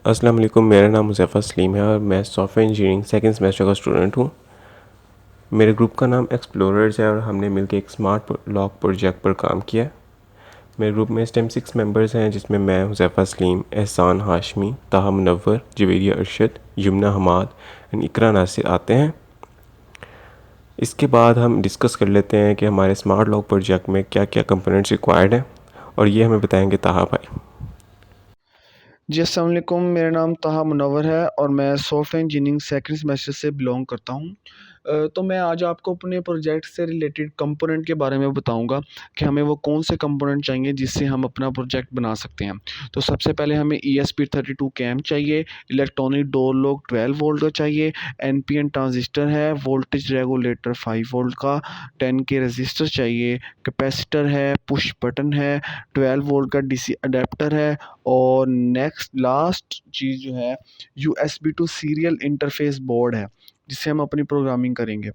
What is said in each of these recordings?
अस्सलाम वालेकुम। मेरा नाम मुज़फ़्फ़र सलीम है और मैं सॉफ्टवेयर इंजीनियरिंग सेकंड सेमेस्टर का स्टूडेंट हूँ। मेरे ग्रुप का नाम एक्सप्लोरर्स है और हमने मिलकर एक स्मार्ट लॉक प्रोजेक्ट पर काम किया है। मेरे ग्रुप में इस टाइम 6 मेंबर्स हैं, जिसमें मैं, मुज़फ़्फ़र सलीम, एहसान हाशमी, ताहा मुनव्वर, जवेरिया अरशद, यमुना हमाद एंड इकरा नासिर आते हैं। इसके बाद हम डिस्कस कर लेते हैं कि हमारे स्मार्ट लॉक प्रोजेक्ट में क्या क्या कंपोनेंट्स रिक्वायर्ड हैं, और ये हमें बताएंगे ताहा भाई। जी अस्सलाम वालेकुम। मेरा नाम ताहा मुनव्वर है और मैं सॉफ्टवेयर इंजीनियरिंग सेकंड सेमेस्टर से बिलोंग करता हूँ। तो मैं आज आपको अपने प्रोजेक्ट से रिलेटेड कंपोनेंट के बारे में बताऊंगा कि हमें वो कौन से कंपोनेंट चाहिए जिससे हम अपना प्रोजेक्ट बना सकते हैं। तो सबसे पहले हमें ESP32 कैम चाहिए, इलेक्ट्रॉनिक डोर लॉक 12 वोल्ट का चाहिए, NPN ट्रांजिस्टर है, वोल्टेज रेगुलेटर 5 वोल्ट का, 10K रजिस्टर चाहिए, कैपेसिटर है, पुश बटन है, 12 वोल्ट का DC अडेप्टर है और नेक्स्ट लास्ट चीज़ जो है USB to serial interface board है जिससे हम अपनी प्रोग्रामिंग करेंगे।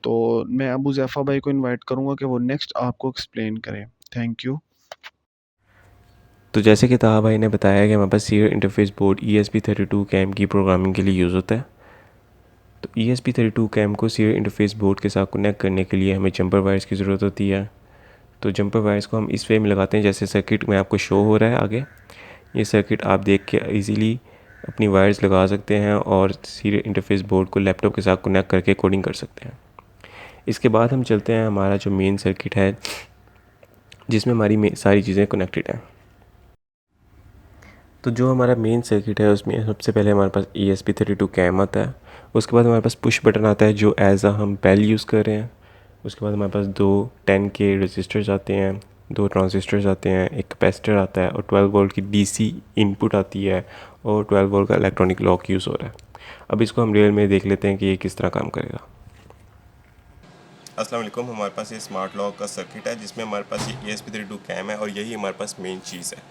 तो मैं अबू ज़ैफ़ा भाई को इनवाइट करूँगा कि वो नेक्स्ट आपको एक्सप्लेन करें। Thank you. तो जैसे कि ताहा भाई ने बताया कि हमारे पास serial interface board ESP32 cam की प्रोग्रामिंग के लिए यूज़ होता है। तो ESP32 कैम को सीरियल इंटरफेस बोर्ड के साथ कनेक्ट करने के लिए हमें जंपर वायर्स की ज़रूरत होती है। तो जंपर वायर्स को हम इस वे में लगाते हैं जैसे सर्किट में आपको शो हो रहा है आगे। ये सर्किट आप देख के इजीली अपनी वायर्स लगा सकते हैं और सीरियल इंटरफेस बोर्ड को लैपटॉप के साथ कनेक्ट करके कोडिंग कर सकते हैं। इसके बाद हम चलते हैं हमारा जो मेन सर्किट है, जिसमें हमारी सारी चीज़ें कनेक्टेड हैं। तो जो हमारा मेन सर्किट है उसमें सबसे पहले हमारे पास ESP32 कैम आता है। उसके बाद हमारे पास पुश बटन आता है जो एज हम बेल यूज़ कर रहे हैं। उसके बाद हमारे पास दो 10K रजिस्टर्स आते हैं, दो ट्रांजिस्टर्स आते हैं, एक कैपेसिटर आता है और 12 वोल्ट की DC इनपुट आती है और 12 वोल्ट का इलेक्ट्रॉनिक लॉक यूज़ हो रहा है। अब इसको हम रियल में देख लेते हैं कि ये किस तरह काम करेगा। अस्सलाम वालेकुम। हमारे पास ये स्मार्ट लॉक का सर्किट है जिसमें हमारे पास ये ESP32 कैम है और यही हमारे पास मेन चीज़ है।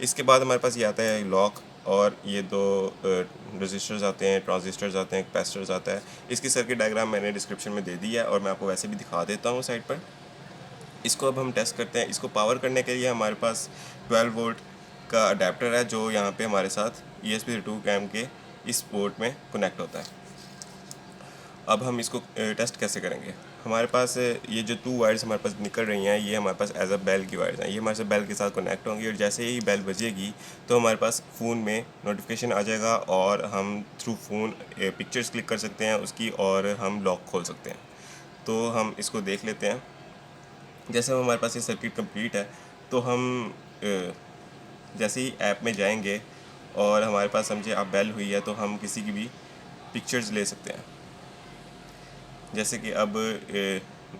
इसके बाद हमारे पास ये आता है लॉक और ये दो रजिस्टर्स आते हैं, ट्रांजिस्टर्स आते हैं, कैपेसिटर्स आता है। इसकी सर्किट डायग्राम मैंने डिस्क्रिप्शन में दे दी है और मैं आपको वैसे भी दिखा देता हूँ साइड पर। इसको अब हम टेस्ट करते हैं। इसको पावर करने के लिए हमारे पास 12 वोल्ट का अडेप्टर है जो यहाँ पे हमारे साथ ESP32 कैम के इस पोर्ट में कनेक्ट होता है। अब हम इसको टेस्ट कैसे करेंगे। हमारे पास ये जो 2 वायर्स हमारे पास निकल रही हैं, ये हमारे पास एज अ बेल की वायर्स हैं। ये हमारे साथ बेल के साथ कनेक्ट होंगी और जैसे ही बेल बजेगी तो हमारे पास फ़ोन में नोटिफिकेशन आ जाएगा और हम थ्रू फ़ोन पिक्चर्स क्लिक कर सकते हैं उसकी और हम लॉक खोल सकते हैं। तो हम इसको देख लेते हैं। जैसे हमारे पास ये सर्किट कंप्लीट है तो हम जैसे ही ऐप में जाएंगे और हमारे पास समझिए आप बेल हुई है तो हम किसी की भी पिक्चर्स ले सकते हैं। जैसे कि अब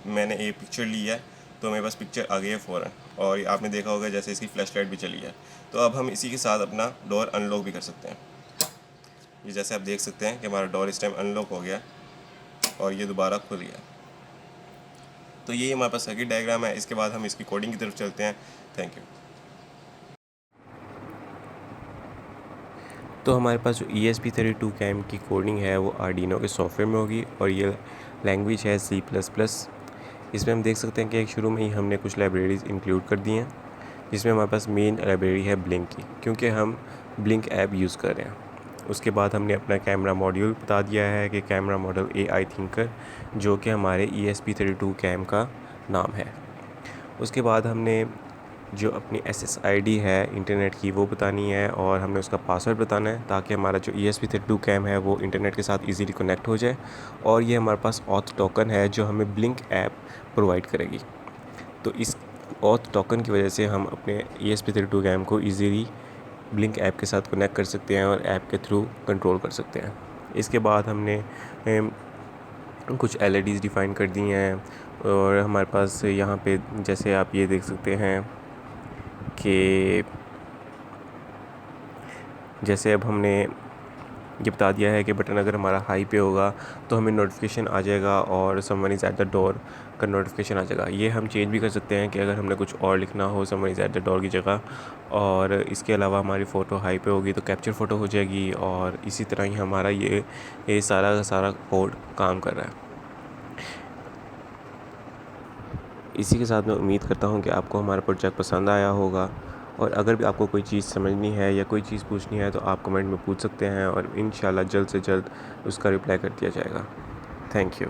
मैंने एक पिक्चर ली है तो मेरे पास पिक्चर आ गई है फ़ौरन और आपने देखा होगा जैसे इसकी फ्लैश लाइट भी चली है। तो अब हम इसी के साथ अपना डोर अनलॉक भी कर सकते हैं। ये जैसे आप देख सकते हैं कि हमारा डोर इस टाइम अनलॉक हो गया और ये दोबारा खुल गया। तो ये हमारे पास सर्किट डायग्राम है। इसके बाद हम इसकी कोडिंग की तरफ चलते हैं। Thank you. तो हमारे पास जो ESP32 कैम की कोडिंग है वो आर्डिनो के सॉफ्टवेयर में होगी और ये लैंग्वेज है C++। इसमें हम देख सकते हैं कि एक शुरू में ही हमने कुछ लाइब्रेरीज़ इंक्लूड कर दी हैं, जिसमें हमारे पास मेन लाइब्रेरी है ब्लिंक की, क्योंकि हम ब्लिंक ऐप यूज़ कर रहे हैं। उसके बाद हमने अपना कैमरा मॉड्यूल बता दिया है कि कैमरा मॉडल AI थिंकर, जो कि हमारे ESP32 कैम का नाम है। उसके बाद हमने जो अपनी SSID है इंटरनेट की वो बतानी है और हमने उसका पासवर्ड बताना है ताकि हमारा जो ESP32 कैम है वो इंटरनेट के साथ इजीली कनेक्ट हो जाए। और ये हमारे पास ऑथ टोकन है जो हमें ब्लिंक ऐप प्रोवाइड करेगी। तो इस ऑथ टोकन की वजह से हम अपने ESP32 कैम को इजीली ब्लिंक ऐप के साथ कनेक्ट कर सकते हैं और ऐप के थ्रू कंट्रोल कर सकते हैं। इसके बाद हमने कुछ LEDs डिफ़ाइन कर दी हैं और हमारे पास यहाँ पे जैसे आप ये देख सकते हैं कि जैसे अब हमने ये बता दिया है कि बटन अगर हमारा हाई पे होगा तो हमें नोटिफिकेशन आ जाएगा और someone is at the door का नोटिफिकेशन आ जाएगा। ये हम चेंज भी कर सकते हैं कि अगर हमने कुछ और लिखना हो someone is at the door की जगह। और इसके अलावा हमारी फ़ोटो हाई पे होगी तो कैप्चर फ़ोटो हो जाएगी और इसी तरह ही हमारा ये सारा का सारा कोड काम कर रहा है। इसी के साथ मैं उम्मीद करता हूँ कि आपको हमारा प्रोजेक्ट पसंद आया होगा और अगर भी आपको कोई चीज़ समझनी है या कोई चीज़ पूछनी है तो आप कमेंट में पूछ सकते हैं और इंशाल्लाह जल्द से जल्द उसका रिप्लाई कर दिया जाएगा। Thank you.